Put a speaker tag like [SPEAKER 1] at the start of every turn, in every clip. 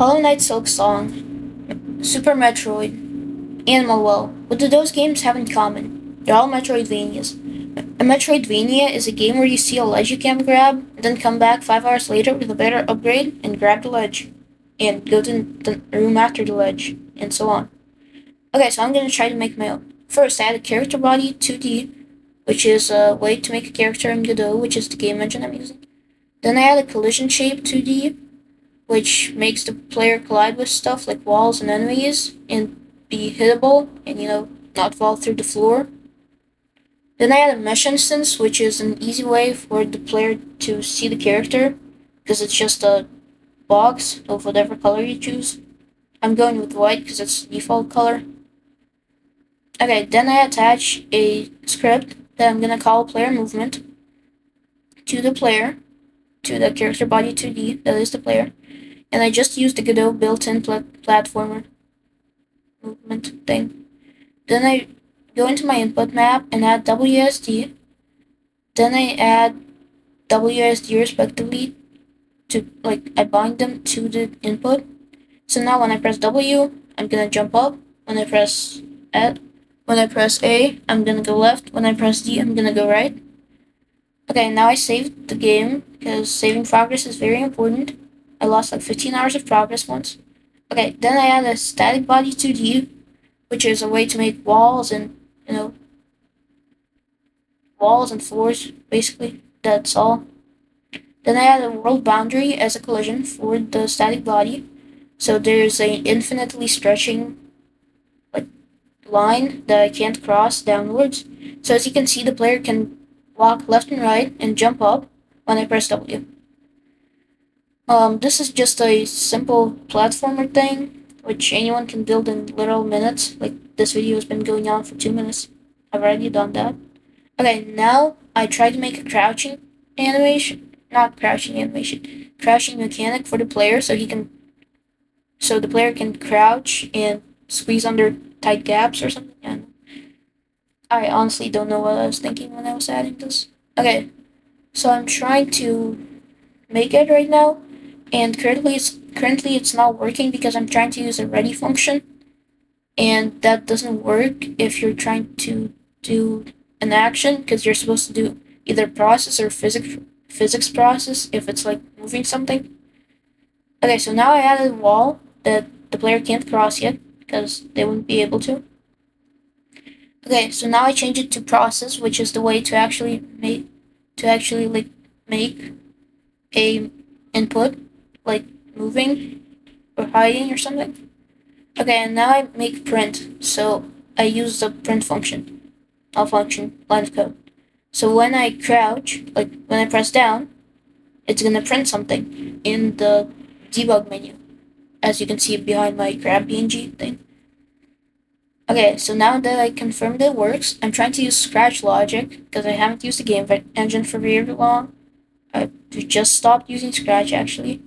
[SPEAKER 1] Hollow Knight Silk Song, Super Metroid, Animal Well. What do those games have in common? They're all Metroidvanias. A Metroidvania is a game where you see a ledge you can grab, and then come back 5 hours later with a better upgrade and grab the ledge, and go to the room after the ledge, and so on. Okay, so I'm gonna try to make my own. First, I add a character body 2D, which is a way to make a character in Godot, which is the game engine I'm using. Then I add a collision shape 2D, which makes the player collide with stuff like walls and enemies and be hittable and, not fall through the floor. Then I add a mesh instance, which is an easy way for the player to see the character because it's just a box of whatever color you choose. I'm going with white because it's default color. Okay, then I attach a script that I'm gonna call player movement to the player, to the character body 2D, that is the player, and I just use the Godot built-in platformer movement thing. Then I go into my input map and add WSD. Then I add WSD respectively I bind them to the input. So now when I press W, I'm gonna jump up. When I press A, I'm gonna go left. When I press D, I'm gonna go right. Okay, now I saved the game because saving progress is very important. I lost like 15 hours of progress once. Okay, then I add a static body 2D, which is a way to make walls and, walls and floors, basically. That's all. Then I add a world boundary as a collision for the static body. So there's an infinitely stretching line that I can't cross downwards. So as you can see, the player can walk left and right and jump up when I press W. This is just a simple platformer thing, which anyone can build in literal minutes. Like, this video has been going on for 2 minutes. I've already done that. Okay, now I try to make a crouching animation. Not crouching animation. Crouching mechanic for the player so the player can crouch and squeeze under tight gaps or something. And I honestly don't know what I was thinking when I was adding this. Okay, so I'm trying to make it right now, and currently it's not working because I'm trying to use a ready function, and that doesn't work if you're trying to do an action because you're supposed to do either process or physics process if it's like moving something. Okay, so now I added a wall that the player can't cross yet because they wouldn't be able to. Okay, so now I change it to process, which is the way to actually make a input like moving or hiding or something. Okay, and now I make print, so I use the print function, line of code. So when I crouch, like when I press down, it's gonna print something in the debug menu, as you can see behind my grab PNG thing. Okay, so now that I confirmed it works, I'm trying to use Scratch logic because I haven't used the game engine for very long. I just stopped using Scratch actually.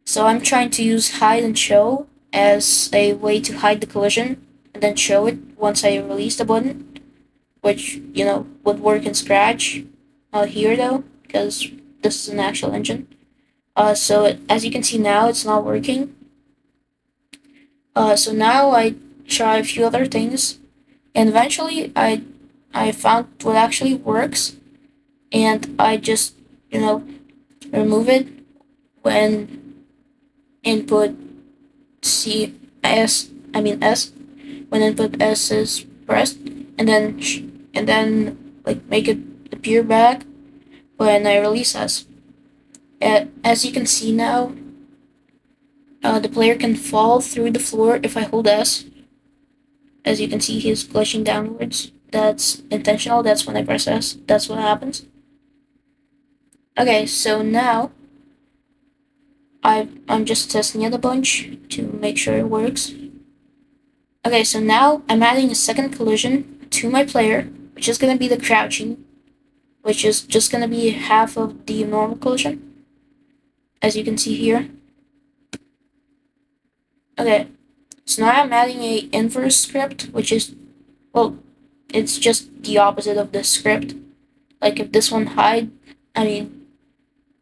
[SPEAKER 1] So I'm trying to use hide and show as a way to hide the collision and then show it once I release the button, which, would work in Scratch here though, because this is an actual engine. So as you can see now, it's not working. So now I try a few other things, and eventually I found what actually works, and I just, remove it when input S when input S is pressed, and then make it appear back when I release S. As you can see now, the player can fall through the floor if I hold S. As you can see, he's glitching downwards. That's intentional. That's when I press S. That's what happens. Okay, so now I'm just testing it a bunch to make sure it works. Okay, so now I'm adding a second collision to my player, which is gonna be the crouching, which is just gonna be half of the normal collision, as you can see here. Okay, so now I'm adding a inverse script, which is, it's just the opposite of this script. Like if this one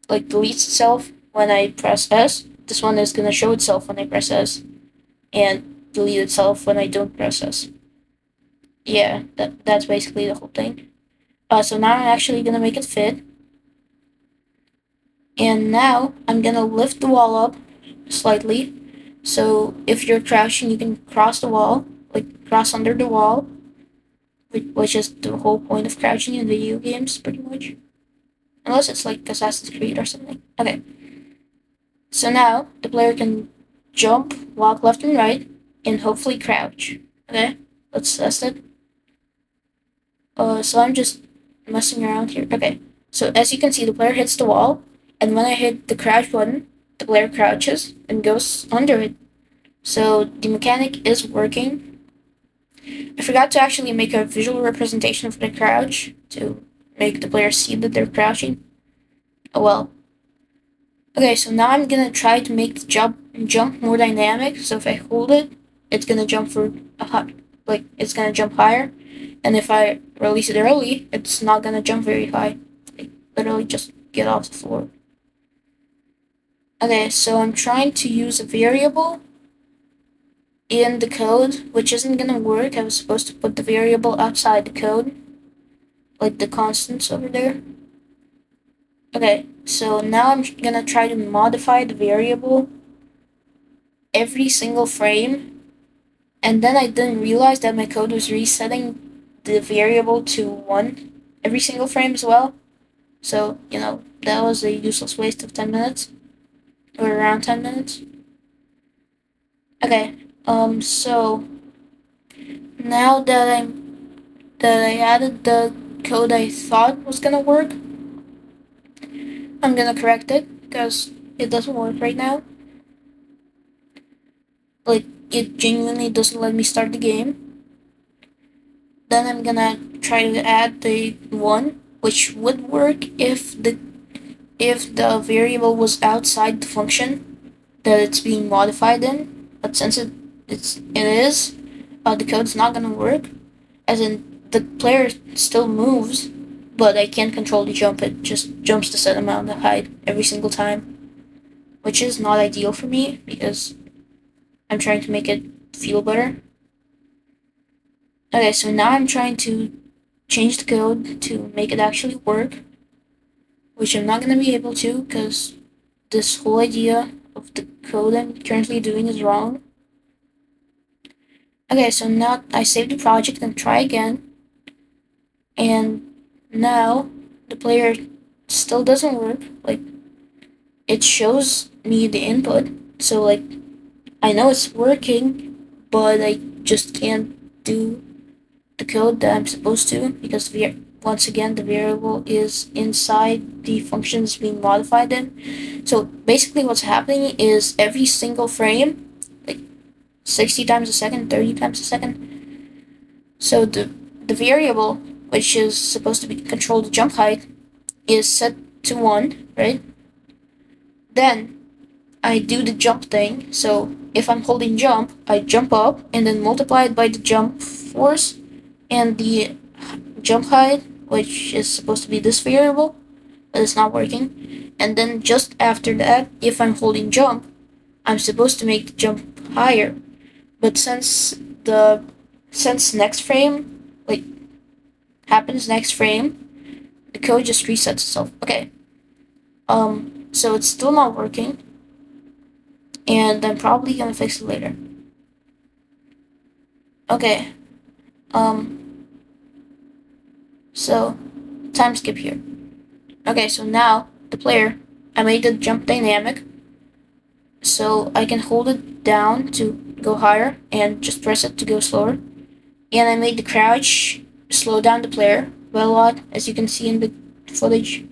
[SPEAKER 1] deletes itself when I press S, this one is gonna show itself when I press S and delete itself when I don't press S. Yeah, that's basically the whole thing. So now I'm actually gonna make it fit. And now I'm gonna lift the wall up slightly. So if you're crouching, you can cross the wall, like cross under the wall, which is the whole point of crouching in video games, pretty much. Unless it's like Assassin's Creed or something. Okay. So now the player can jump, walk left and right, and hopefully crouch. Okay? Let's test it. So I'm just messing around here. Okay. So as you can see, the player hits the wall, and when I hit the crouch button, the player crouches and goes under it. So the mechanic is working. I forgot to actually make a visual representation of the crouch to make the player see that they're crouching. Oh well. Okay, so now I'm gonna try to make the jump more dynamic. So if I hold it, it's gonna jump for a high, like it's gonna jump higher, and if I release it early, it's not gonna jump very high. Like literally just get off the floor. Okay, so I'm trying to use a variable in the code, which isn't gonna work. I was supposed to put the variable outside the code, like the constants over there. Okay, so now I'm gonna try to modify the variable every single frame, and then I didn't realize that my code was resetting the variable to 1 every single frame as well. So, that was a useless waste of 10 minutes, or around 10 minutes. Okay, so now that I added the code I thought was gonna work, I'm gonna correct it because it doesn't work right now. Like, it genuinely doesn't let me start the game. Then I'm gonna try to add the 1, which would work if the variable was outside the function that it's being modified in. But since it is, the code's not gonna work. As in, the player still moves, but I can't control the jump. It just jumps the set amount of height every single time, which is not ideal for me because I'm trying to make it feel better. Okay, so now I'm trying to change the code to make it actually work, which I'm not going to be able to because this whole idea of the code I'm currently doing is wrong. Okay, so now I save the project and try again. And now the player still doesn't work. Like, it shows me the input. So, like, I know it's working, but I just can't do the code that I'm supposed to because once again the variable is inside the functions being modified in. So basically what's happening is every single frame, like 60 times a second, 30 times a second. So the variable, which is supposed to be control the jump height, is set to 1, right? Then I do the jump thing. So if I'm holding jump, I jump up and then multiply it by the jump force and the jump height, which is supposed to be this variable, but it's not working. And then just after that, if I'm holding jump, I'm supposed to make the jump higher. But since next frame, like, happens next frame, the code just resets itself. Okay. So it's still not working, and I'm probably gonna fix it later. Okay. So time skip here. Okay, so now the player, I made the jump dynamic, so I can hold it down to go higher and just press it to go slower. And I made the crouch slow down the player by a lot, as you can see in the footage.